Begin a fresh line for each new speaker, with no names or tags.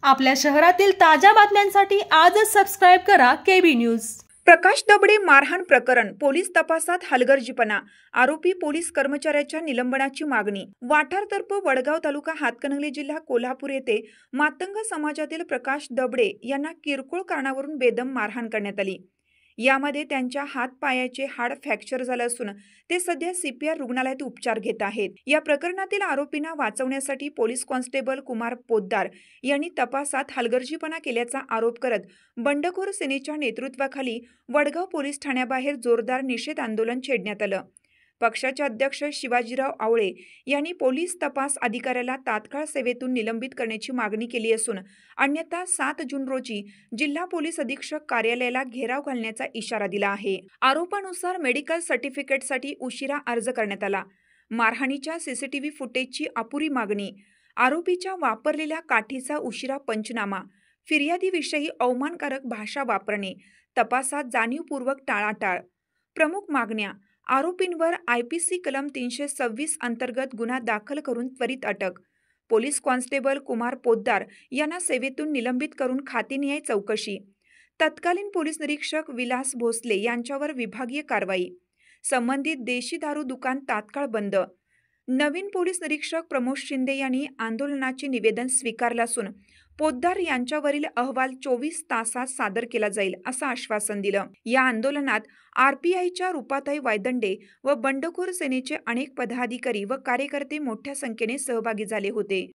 आपल्या शहरातील ताज्या बातम्यांसाठी आजच सबस्क्राईब करा केबी न्यूज।
प्रकाश दबडे मारहाण प्रकरण, पोलीस तपासात हलगर्जीपणा, आरोपी पोलीस कर्मचाऱ्याच्या निलंबनाची मागणी। वाठारतर्फ वडगाव तालुका हातकणंगले जिल्हा कोल्हापूर येथे मातंग समाजातील प्रकाश दबडे यांना किरकोळ कारणावरून बेदम मारहाण करण्यात आली। यामध्ये त्यांच्या हात-पायाचे हाड फ्रॅक्चर झाले असून ते सध्या सीपीआर रुग्णालयात उपचार घेत आहेत। या प्रकरणातील आरोपींना वाचवण्यासाठी पोलीस कॉन्स्टेबल कुमार पोद्दार यांनी तपासात हलगर्जीपणा केल्याचा आरोप करत बंडखोर सेनेच्या नेतृत्वाखाली वडगाव पोलीस ठाण्याबाहेर जोरदार निषेध आंदोलन छेडण्यात आलं। पक्षाचे अध्यक्ष शिवाजीराव आवळे यांनी पोलीस तपास अधिकाऱ्याला तात्काळ सेवेतून निलंबित करण्याची मागणी केली असून अन्यथा 7 जून रोजी जिल्हा पोलीस अधीक्षक कार्यालयाला घेराव घालण्याचा इशारा दिला आहे। आरोपानुसार मेडिकल सर्टिफिकेटसाठी उशिरा अर्ज करण्यात आला। मारहाणीच्या सीसीटीव्ही फुटेजची अपुरी मागणी, आरोपीच्या वापरलेल्या काठीचा उशिरा पंचनामा, फिर्यादीविषयी अवमानकारक भाषा वापरणे, तपासात जाणीवपूर्वक टाळाटाळ। प्रमुख मागण्या: आरोपींवर आयपीसी कलम 326 अंतर्गत गुन्हा दाखल करून त्वरित अटक, पोलीस कॉन्स्टेबल कुमार पोद्दार यांना सेवेतून निलंबित करून खातेनिहाय चौकशी, तत्कालीन पोलीस निरीक्षक विलास भोसले यांच्यावर विभागीय कारवाई, संबंधित देशी दारू दुकान तात्काळ बंद। नवीन पोलीस निरीक्षक प्रमोद शिंदे यांनी आंदोलनाचे निवेदन स्वीकारले असून पोद्दार यांच्यावरील अहवाल 24 तासात सादर केला जाईल असं आश्वासन दिलं। या आंदोलनात आरपीआयच्या रूपाताई वायदंडे व बंडखोर सेनेचे अनेक पदाधिकारी व कार्यकर्ते मोठ्या संख्येने सहभागी झाले होते।